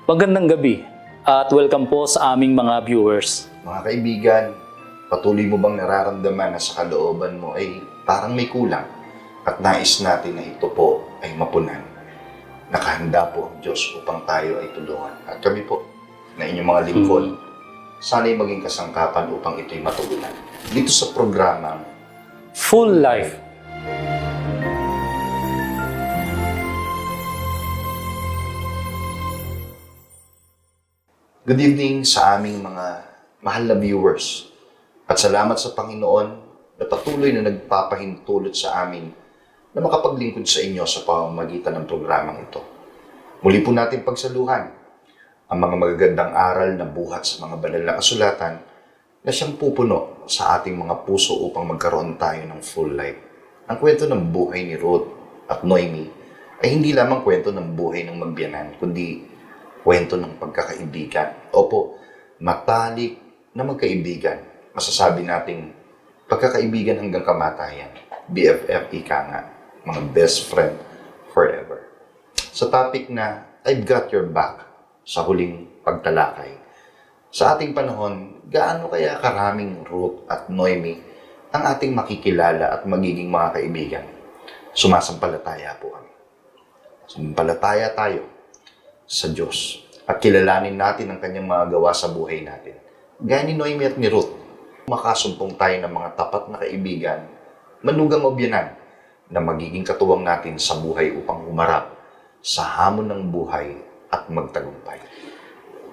Magandang gabi at welcome po sa aming mga viewers. Mga kaibigan, patuloy mo bang nararamdaman na sa kalooban mo ay parang may kulang at nais natin na ito po ay mapunan? Nakahanda po ang Diyos upang tayo ay tulungan. At kami po, na inyong mga lingkod, sana'y maging kasangkapan upang ito'y matugunan. Dito sa programang Full Life. Good evening sa aming mga mahal na viewers. At salamat sa Panginoon na patuloy na nagpapahintulot sa amin na makapaglingkod sa inyo sa pamamagitan ng programang ito. Muli po natin pagsaluhan ang mga magagandang aral na buhat sa mga banal na kasulatan na siyang pupuno sa ating mga puso upang magkaroon tayo ng full life. Ang kwento ng buhay ni Ruth at Noemi ay hindi lamang kwento ng buhay ng magbiyanan, kundi kwento ng pagkakaibigan. Opo, matalik na magkaibigan. Masasabi nating pagkakaibigan hanggang kamatayan. BFF ika nga, mga best friend forever. Sa topic na I've got your back sa huling pagtalakay. Sa ating panahon, gaano kaya karaming Ruth at Noemi ang ating makikilala at magiging mga kaibigan? Sumasampalataya po kami. Sumampalataya tayo sa Diyos at kilalanin natin ang kanyang mga gawa sa buhay natin. Gaya ni Noemi at ni Ruth, makasumpong tayo ng mga tapat na kaibigan, manugang o biyanan, na magiging katuwang natin sa buhay upang humarap sa hamon ng buhay at magtagumpay.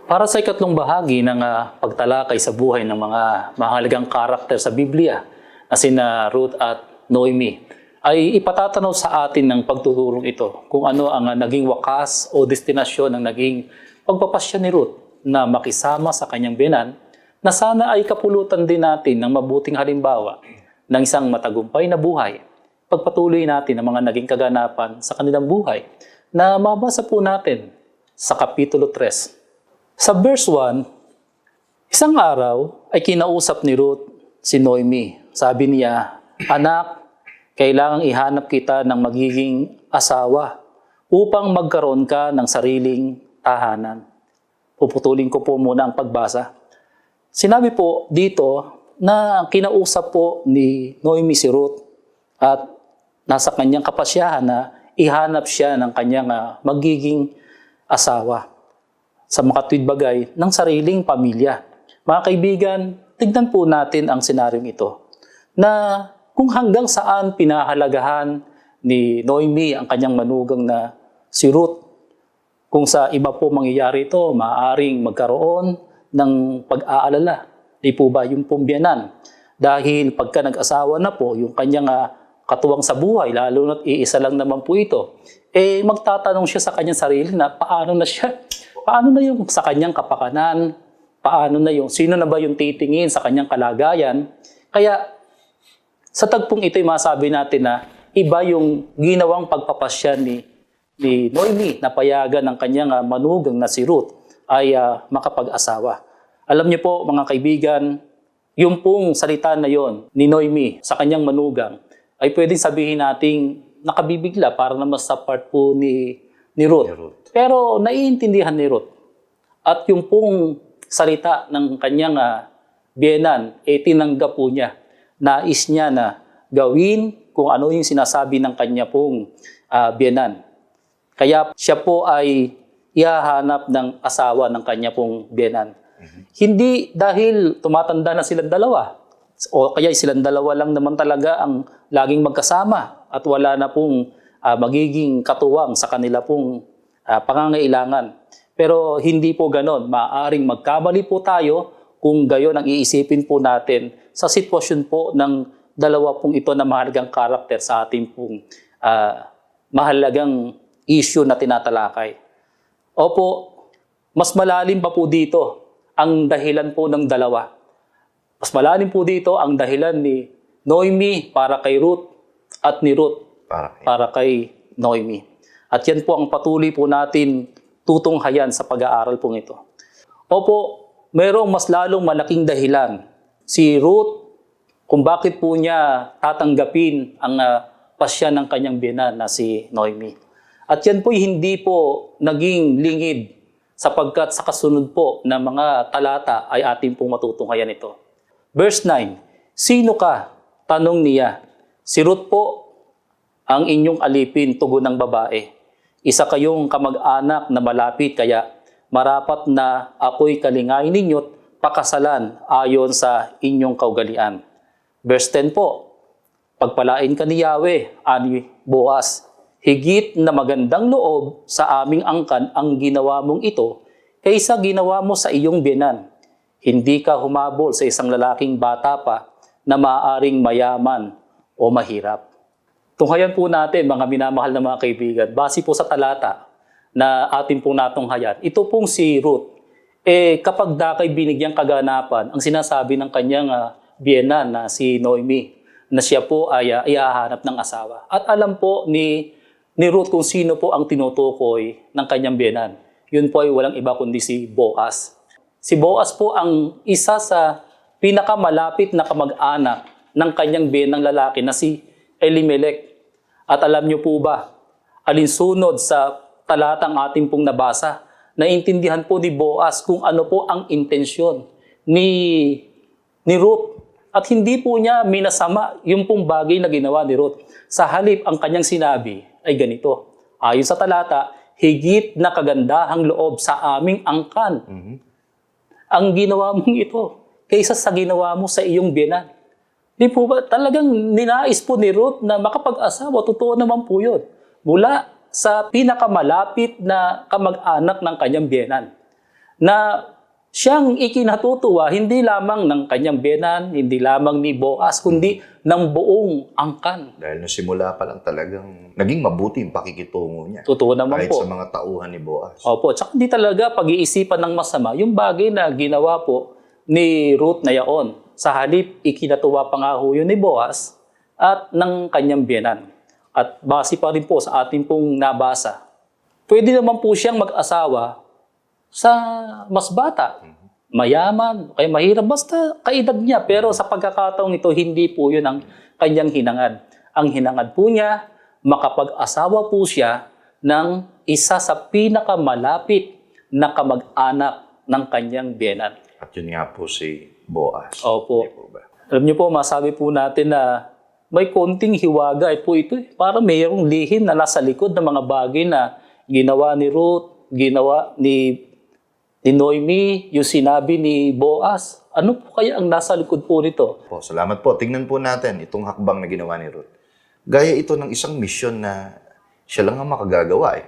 Para sa ikatlong bahagi ng pagtalakay sa buhay ng mga mahalagang karakter sa Biblia na sina Ruth at Noemi, ay ipatatanaw sa atin ng pagtutulong ito kung ano ang naging wakas o destinasyon ng naging pagpapasya ni Ruth na makisama sa kanyang biyanan, na sana ay kapulutan din natin ng mabuting halimbawa ng isang matagumpay na buhay. Pagpatuloy natin ang mga naging kaganapan sa kanilang buhay na mabasa po natin sa Kapitulo 3. Sa verse 1, isang araw ay kinausap ni Ruth si Noemi. Sabi niya, "Anak, kailangang ihanap kita ng magiging asawa upang magkaroon ka ng sariling tahanan." Puputulin ko po muna ang pagbasa. Sinabi po dito na kinausap po ni Noemi si Ruth at nasa kanyang kapasyahan na ihanap siya ng kanyang magiging asawa sa makatwid bagay ng sariling pamilya. Mga kaibigan, tignan po natin ang senaryong ito na kung hanggang saan pinahalagahan ni Noemi ang kanyang manugang na si Ruth. Kung sa iba po mangyayari ito, maaaring magkaroon ng pag-aalala. Di po ba yung pumbiyanan? Dahil pagka nag-asawa na po, yung kanyang katuwang sa buhay, lalo na't iisa lang naman po ito, magtatanong siya sa kanyang sarili na paano na siya? Paano na yung sa kanyang kapakanan? Paano na yung, sino na ba yung titingin sa kanyang kalagayan? Kaya, sa tagpong ito'y masabi natin na iba yung ginawang pagpapasya ni Noemi na payagan ng kanyang manugang na si Ruth ay makapag-asawa. Alam niyo po mga kaibigan, yung pong salita na yon ni Noemi sa kanyang manugang ay pwedeng sabihin nating nakabibigla para naman sa part po ni Ruth. Pero naiintindihan ni Ruth. At yung pong salita ng kanyang biyenan, tinanggap po niya. Nais niya na gawin kung ano yung sinasabi ng kanya pong biyenan. Kaya siya po ay ihahanap ng asawa ng kanya pong biyenan. Hindi dahil tumatanda na silang dalawa, o kaya silang dalawa lang naman talaga ang laging magkasama at wala na pong magiging katuwang sa kanila pong pangangailangan. Pero hindi po ganon. Maaaring magkamali po tayo kung gayon ang iisipin po natin sa sitwasyon po ng dalawa pong ito na mahalagang karakter sa ating pong mahalagang issue na tinatalakay. Opo, mas malalim pa po dito ang dahilan po ng dalawa. Mas malalim po dito ang dahilan ni Noemi para kay Ruth at ni Ruth para kay Noemi. At yan po ang patuloy po natin tutunghayan sa pag-aaral pong ito. Opo, mayroong mas lalong malaking dahilan si Ruth kung bakit po niya tatanggapin ang pasya ng kanyang biyenan na si Noemi. At yan po hindi po naging lingid sapagkat sa kasunod po na mga talata ay ating pong matutunghayan ito. Verse 9, "Sino ka?" Tanong niya. "Si Ruth po, ang inyong alipin, tugon ng babae. Isa kayong kamag-anak na malapit, kaya marapat na ako'y kalingayin ninyo't pakasalan ayon sa inyong kaugalian." Verse 10 po, "Pagpalain ka ni Yahweh," ani Boaz, "higit na magandang loob sa aming angkan ang ginawa mong ito kaysa ginawa mo sa iyong biyenan. Hindi ka humabol sa isang lalaking bata pa na maaaring mayaman o mahirap." Tunghayan po natin, mga minamahal na mga kaibigan, base po sa talata na atin po natunghayan. Ito pong si Ruth, kapag dakay binigyang kaganapan, ang sinasabi ng kanyang biyenan na si Noemi, na siya po ay iahanap ng asawa. At alam po ni Ruth kung sino po ang tinutukoy ng kanyang biyenan. Yun po ay walang iba kundi si Boaz. Si Boaz po ang isa sa pinakamalapit na kamag-anak ng kanyang biyenang lalaki na si Elimelech. At alam niyo po ba, alinsunod sa talatang ating pong nabasa, naintindihan po ni Boaz kung ano po ang intensyon ni Ruth. At hindi po niya minasama yung pong bagay na ginawa ni Ruth. Sa halip, ang kanyang sinabi ay ganito. Ayon sa talata, higit na kagandahang loob sa aming angkan. Ang ginawa mong ito kaysa sa ginawa mo sa iyong biyenan. Di po ba talagang ninais po ni Ruth na makapag-asawa? Totoo naman po yun. Mula sa pinakamalapit na kamag-anak ng kanyang biyenan. Na siyang ikinatutuwa hindi lamang ng kanyang biyenan, hindi lamang ni Boaz, kundi ng buong angkan. Dahil nung simula pa lang talagang naging mabuti yung pakikitungo niya. Totoo naman kahit po. sa mga tauhan ni Boaz. Opo, tsaka hindi talaga pag-iisipan ng masama yung bagay na ginawa po ni Ruth na yaon. Sa halip, ikinatuwa pa nga ho yun ni Boaz at ng kanyang biyenan. At base pa rin po sa ating pong nabasa, pwede naman po siyang mag-asawa sa mas bata, mayaman, kaya mahirap, basta kaedad niya. Pero sa pagkakataong ito, hindi po yun ang kanyang hinangad. Ang hinangad po niya, makapag-asawa po siya ng isa sa pinakamalapit na kamag-anak ng kanyang biyenan. At yun nga po si Boaz. Opo. Di po ba? Alam niyo po, masabi po natin na may konting hiwaga po ito. Para mayroong lihim na nasa likod ng mga bagay na ginawa ni Ruth, ginawa ni Noemi, yung sinabi ni Boaz. Ano po kaya ang nasa likod po nito? Po, salamat po. Tingnan po natin itong hakbang na ginawa ni Ruth. Gaya ito ng isang misyon na siya lang ang makagagawa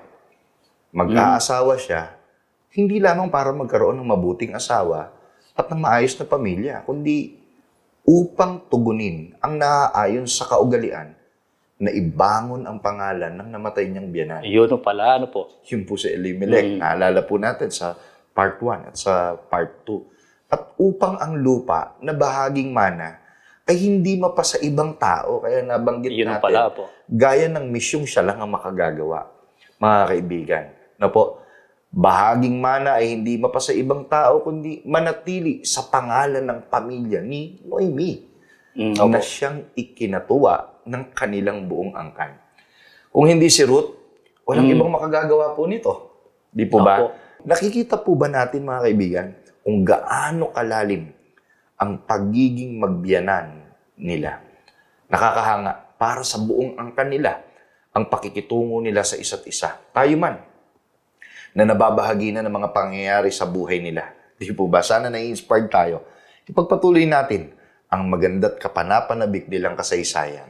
Mag-aasawa siya, hindi lamang para magkaroon ng mabuting asawa at ng maayos na pamilya, kundi upang tugunin ang naaayon sa kaugalian na ibangon ang pangalan ng namatay niyang biyenan. Yun pala, ano po? Yun po si Elimelech. Naalala po natin sa part 1 at sa part 2. At upang ang lupa na bahaging mana ay hindi mapasa ibang tao, kaya nabanggit Yun natin, pala po. gaya ng misyong siya lang ang makagagawa. Mga kaibigan, na po, bahaging mana ay hindi mapasa ibang tao, kundi manatili sa pangalan ng pamilya ni Noemi na siyang ikinatuwa ng kanilang buong angkan. Kung hindi si Ruth, walang ibang makagagawa po nito. Di po ba? Opo. Nakikita po ba natin, mga kaibigan, kung gaano kalalim ang pagiging magbiyanan nila? Nakakahanga para sa buong angkan nila ang pakikitungo nila sa isa't isa. Tayo man, na nababahagi na ng mga pangyayari sa buhay nila. Di po ba? Sana na-inspired tayo. Ipagpatuloy natin ang maganda't kapanapanabik nilang kasaysayan.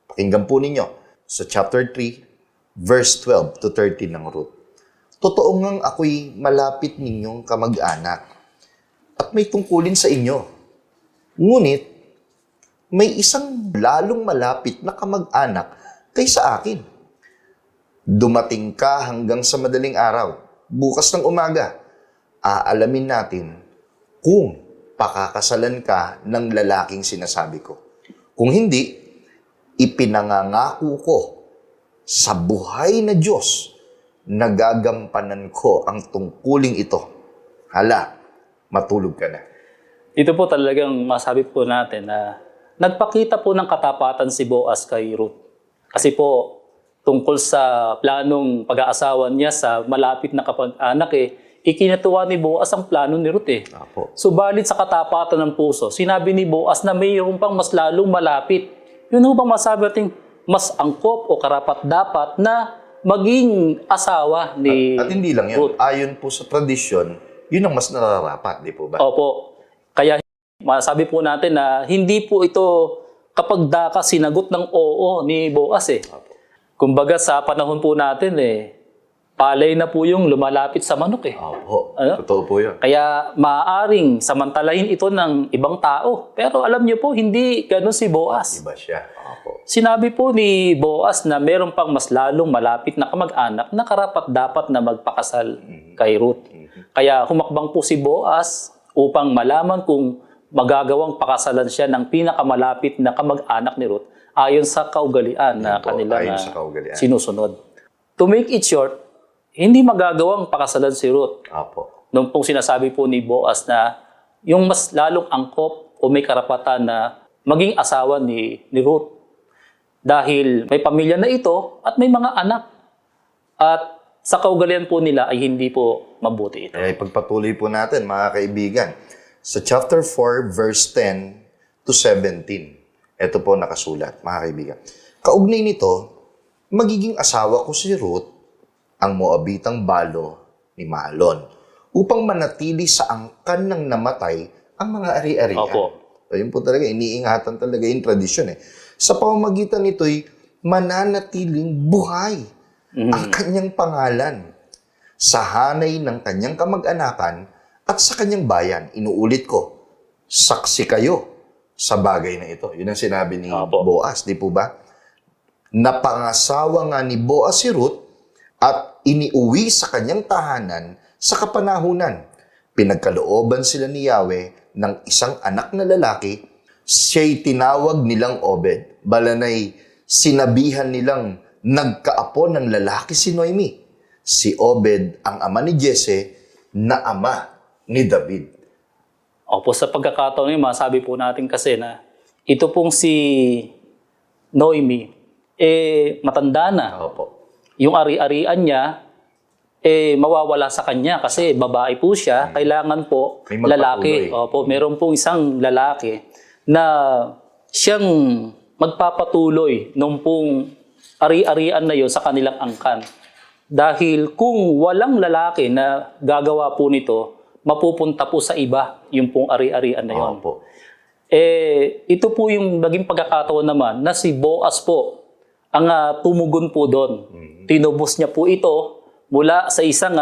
Pakinggan po ninyo sa chapter 3, verse 12 to 13 ng Ruth. Totoo ngang ako'y malapit ninyong kamag-anak at may tungkulin sa inyo. Ngunit, may isang lalong malapit na kamag-anak kaysa akin. Dumating ka hanggang sa madaling araw. Bukas ng umaga, aalamin natin kung pakakasalan ka ng lalaking sinasabi ko. Kung hindi, ipinangangako ko sa buhay na Diyos na gagampanan ko ang tungkuling ito. Hala, matulog ka na. Ito po talagang masabi po natin na nagpakita po ng katapatan si Boaz kay Ruth. Kasi po, tungkol sa planong pag-aasawa niya sa malapit na kapag-anak ikinatuwa ni Boaz ang plano ni Ruth Apo. Subalit sa katapatan ng puso, sinabi ni Boaz na mayroon pang mas lalong malapit. Yun ho bang masabi natin mas angkop o karapat-dapat na maging asawa ni At hindi lang yun. Ruth? Ayon po sa tradisyon, yun ang mas nararapat, di po ba? Opo. Kaya masabi po natin na hindi po ito kapag daka sinagot ng oo ni Boaz Opo. Kumbaga sa panahon po natin palay na po yung lumalapit sa manok eh. Opo, Ano? totoo po yun. Kaya maaaring samantalahin ito ng ibang tao. Pero alam niyo po, hindi ganun si Boaz. Iba siya. Opo. Sinabi po ni Boaz na meron pang mas lalong malapit na kamag-anak na karapat dapat na magpakasal kay Ruth. Kaya humakbang po si Boaz upang malaman kung magagawang pakasalan siya ng pinakamalapit na kamag-anak ni Ruth ayon sa kaugalian na po, kanila ayon na sa kaugalian. sinusunod. To make it short, hindi magagawang pakasalan si Ruth. Opo. Noong pong sinasabi po ni Boaz na yung mas lalong angkop o may karapatan na maging asawa ni Ruth. Dahil may pamilya na ito at may mga anak. At sa kaugalian po nila ay hindi po mabuti ito. Kaya ipagpatuloy po natin, mga kaibigan. Sa chapter 4, verse 10 to 17. Ito po nakasulat, mga kaibigan. Kaugnay nito, magiging asawa ko si Ruth, ang Moabitang balo ni Mahlon, upang manatili sa angkan ng namatay ang mga ari-arian. Opo. So, yun po talaga, iniingatan talaga yung tradisyon eh. Sa pamamagitan nito'y mananatiling buhay ang kanyang pangalan sa hanay ng kanyang kamag-anakan at sa kanyang bayan. Inuulit ko, saksi kayo sa bagay na ito. Yun ang sinabi ni Opo. Boaz, di po ba? Napangasawa nga ni Boaz si Ruth at iniuwi sa kanyang tahanan sa kapanahunan. Pinagkalooban sila ni Yahweh ng isang anak na lalaki, siya'y tinawag nilang Obed. Balanay, sinabihan nilang nagkaapo ng lalaki si Noemi. Si Obed ang ama ni Jesse na ama ni David. Opo, sa pagkakataon yun, masabi po natin kasi na ito pong si Noemi, matanda na. Opo. Yung ari-arian niya, mawawala sa kanya kasi babae po siya. Kailangan po May magpatuloy. lalaki. Opo, meron pong isang lalaki na siyang magpapatuloy nung pong ari-arian na yon sa kanilang angkan. Dahil kung walang lalaki na gagawa po nito, mapupunta po sa iba yung pong ari-arian na yon. Opo. Ito po yung naging pagkakataon naman na si Boaz po ang tumugon po doon. Tinubos niya po ito mula sa isang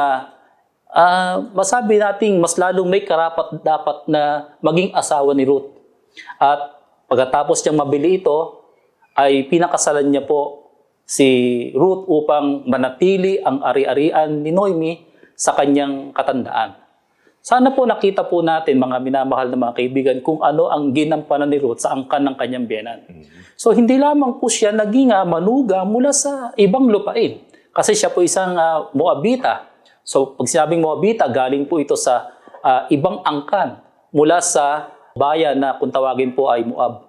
masabi nating mas lalong may karapat dapat na maging asawa ni Ruth. At pagkatapos niyang mabili ito, ay pinakasalan niya po si Ruth upang manatili ang ari-arian ni Noemi sa kanyang katandaan. Sana po nakita po natin, mga minamahal na mga kaibigan, kung ano ang ginampanan ni Ruth sa angkan ng kanyang biyenan. So hindi lamang po siya naging manuga mula sa ibang lupain. Kasi siya po isang Moabita. So pag sinabing Moabita, galing po ito sa ibang angkan mula sa bayan na kung tawagin po ay Moab.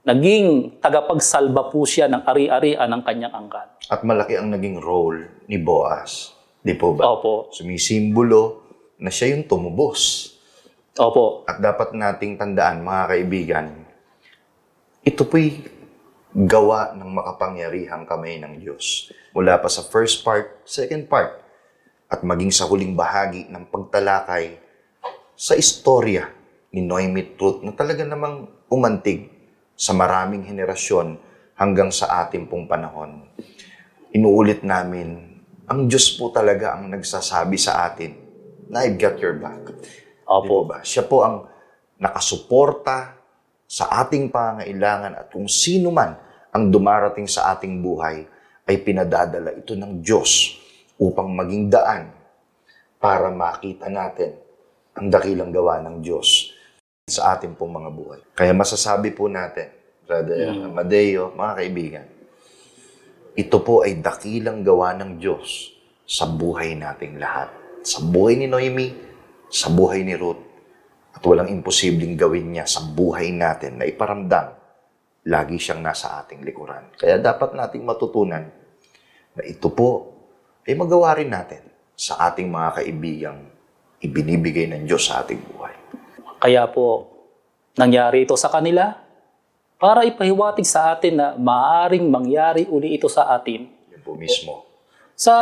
Naging tagapagsalba po siya ng ari-arian ng kanyang angkan. At malaki ang naging role ni Boaz. Di po ba? Opo. Sumisimbolo na siya yung tumubos. Opo. At dapat nating tandaan, mga kaibigan, ito po'y gawa ng makapangyarihang kamay ng Diyos. Mula pa sa first part, second part, at maging sa huling bahagi ng pagtalakay sa istorya ni Noemi Ruth na talaga namang umantig sa maraming henerasyon hanggang sa ating pong panahon. Inuulit namin, ang Diyos po talaga ang nagsasabi sa atin na I've got your back. Opo. Di po ba? Siya po ang nakasuporta sa ating pangailangan at kung sino man ang dumarating sa ating buhay ay pinadadala ito ng Diyos upang maging daan para makita natin ang dakilang gawa ng Diyos sa ating pong mga buhay. Kaya masasabi po natin, Brother Amadeo, mga kaibigan, ito po ay dakilang gawa ng Diyos sa buhay nating lahat. Sa buhay ni Noemi, sa buhay ni Ruth, at walang imposibleng gawin niya sa buhay natin na iparamdam lagi siyang nasa ating likuran. Kaya dapat nating matutunan na ito po ay magawa rin natin sa ating mga kaibigang ibinibigay ng Diyos sa ating buhay. Kaya po, nangyari ito sa kanila para ipahiwatig sa atin na maaaring mangyari uli ito sa atin Yan po mismo. sa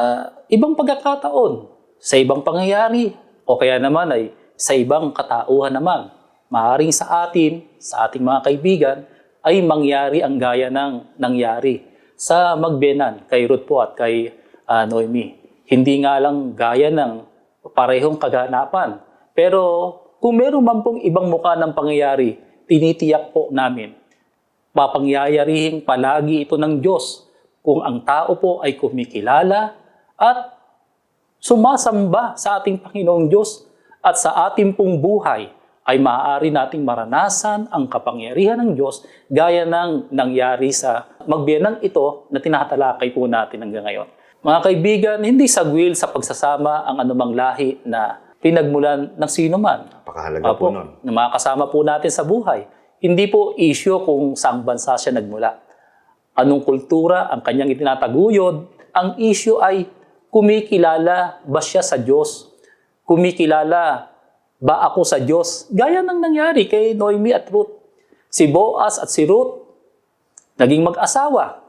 ibang pagkakataon, sa ibang pangyayari, o kaya naman ay sa ibang katauhan naman. Maaaring sa atin, sa ating mga kaibigan, ay mangyari ang gaya ng nangyari sa magbiyenan kay Ruth po at kay Noemi. Hindi nga lang gaya ng parehong kaganapan. Pero kung meron man pong ibang mukha ng pangyayari, tinitiyak po namin, papangyayarihin palagi ito ng Diyos kung ang tao po ay kumikilala at sumasamba sa ating Panginoong Diyos at sa ating pong buhay ay maaari nating maranasan ang kapangyarihan ng Diyos gaya ng nangyari sa magbiyanang ito na tinatalakay po natin hanggang ngayon. Mga kaibigan, hindi sagwil sa pagsasama ang anumang lahi na pinagmulan ng sino man. Napakahalaga po nun. Na makakasama po natin sa buhay. Hindi po issue kung saang bansa siya nagmula. Anong kultura ang kanyang itinataguyod. Ang issue ay kumikilala ba siya sa Diyos? Kumikilala ba ako sa Diyos? Gaya ng nangyari kay Noemi at Ruth. Si Boaz at si Ruth naging mag-asawa.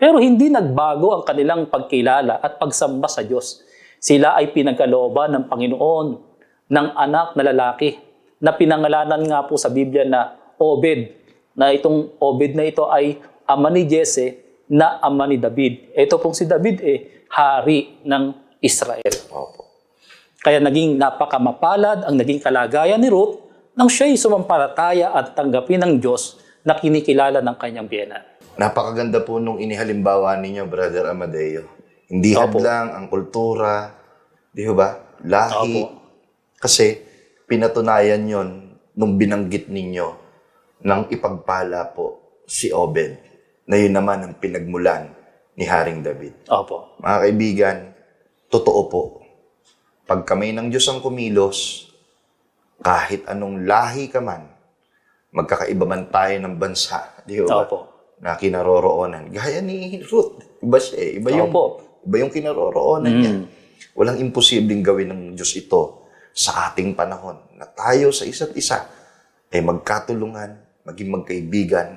Pero hindi nagbago ang kanilang pagkilala at pagsamba sa Diyos. Sila ay pinagkalooban ng Panginoon ng anak na lalaki na pinangalanan nga po sa Biblia na Obed. Na itong Obed na ito ay ama ni Jesse na ama ni David. Ito pong si David hari ng Israel. Opo. Kaya naging napakamapalad ang naging kalagayan ni Ruth nang siya'y sumampalataya at tanggapin ng Diyos na kinikilala ng kanyang biyenan. Napakaganda po nung inihalimbawa ninyo, Brother Amadeo. Hindi Opo. hadlang ang kultura, di ba? Lahi. Opo. Kasi pinatunayan yon nung binanggit ninyo nang ipagpala po si Obed na yun naman ang pinagmulan ni Haring David. Opo. Mga kaibigan, totoo po. Pag kamay ng Diyos ang kumilos, kahit anong lahi ka man, magkakaiba man tayo ng bansa, di ba? Opo. Na kinaroroonan. Gaya ni Ruth. Iba siya eh. Iba yung kinaroroonan niya. Walang imposibleng gawin ng Diyos ito sa ating panahon. Na tayo sa isa't isa ay magkatulungan, maging magkaibigan,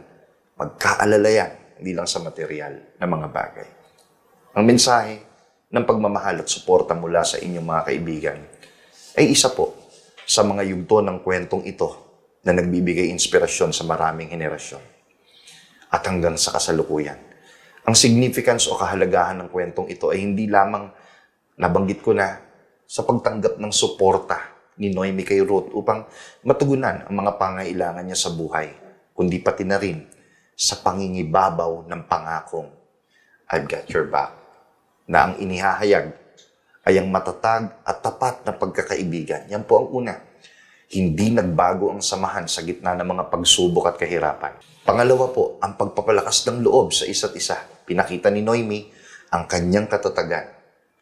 magkaalalayan, hindi lang sa material na mga bagay. Ang mensahe ng pagmamahal at suporta mula sa inyong mga kaibigan ay isa po sa mga yugto ng kwentong ito na nagbibigay inspirasyon sa maraming henerasyon at hanggang sa kasalukuyan. Ang significance o kahalagahan ng kwentong ito ay hindi lamang, nabanggit ko na, sa pagtanggap ng suporta ni Noemi kay Ruth upang matugunan ang mga pangailangan niya sa buhay, kundi pati na rin sa pangingibabaw ng pangakong I've got your back, na ang inihahayag ay ang matatag at tapat na pagkakaibigan. Yan po ang una. Hindi nagbago ang samahan sa gitna ng mga pagsubok at kahirapan. Pangalawa po, ang pagpapalakas ng loob sa isa't isa. Pinakita ni Noemi ang kanyang katatagan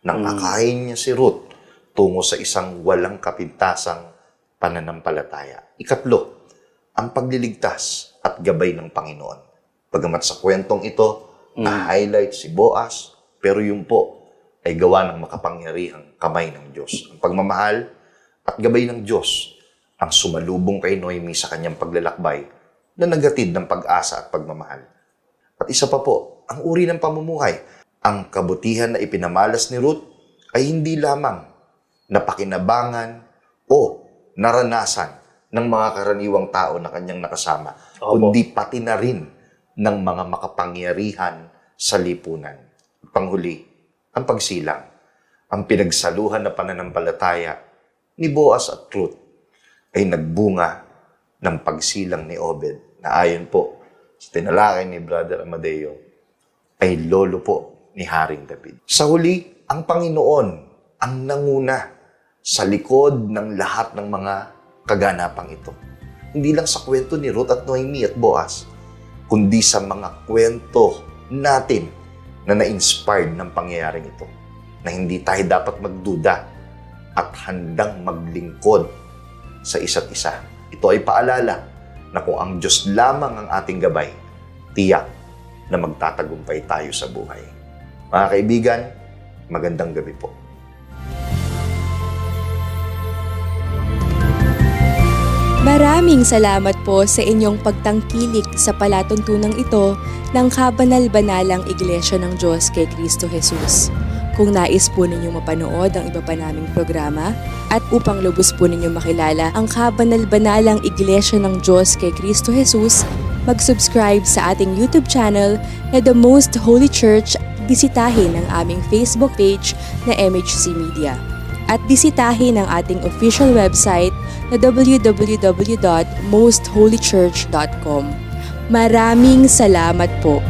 nang akayin niya si Ruth tungo sa isang walang kapintasang pananampalataya. Ikatlo, ang pagliligtas at gabay ng Panginoon. Bagamat sa kwentong ito, na-highlight si Boaz, pero yun po ay gawa ng makapangyarihang kamay ng Diyos. Ang pagmamahal at gabay ng Diyos ang sumalubong kay Noemi sa kanyang paglalakbay na nagatid ng pag-asa at pagmamahal. At isa pa po, ang uri ng pamumuhay. Ang kabutihan na ipinamalas ni Ruth ay hindi lamang napakinabangan o naranasan ng mga karaniwang tao na kanyang nakasama, kundi pati na rin ng mga makapangyarihan sa lipunan. Panghuli, ang pagsilang, ang pinagsaluhan na pananampalataya ni Boaz at Ruth ay nagbunga ng pagsilang ni Obed na ayon po sa tinalakay ni Brother Amadeo ay lolo po ni Haring David. Sa huli, ang Panginoon ang nanguna sa likod ng lahat ng mga kaganapang ito. Hindi lang sa kwento ni Ruth at Noemi at Boaz, kundi sa mga kwento natin na na-inspired ng pangyayaring ito, na hindi tayo dapat magduda at handang maglingkod sa isa't isa. Ito ay paalala na kung ang Diyos lamang ang ating gabay, tiyak na magtatagumpay tayo sa buhay. Mga kaibigan, magandang gabi po. Maraming salamat po sa inyong pagtangkilik sa palatuntunang ito ng Kabanal-Banalang Iglesia ng Diyos kay Kristo Jesus. Kung nais po ninyong mapanood ang iba pa naming programa at upang lubos po ninyong makilala ang Kabanal-Banalang Iglesia ng Diyos kay Kristo Jesus, mag-subscribe sa ating YouTube channel na The Most Holy Church bisitahin ang aming Facebook page na MHC Media at bisitahin ang ating official website na www.mostholychurch.com. Maraming salamat po!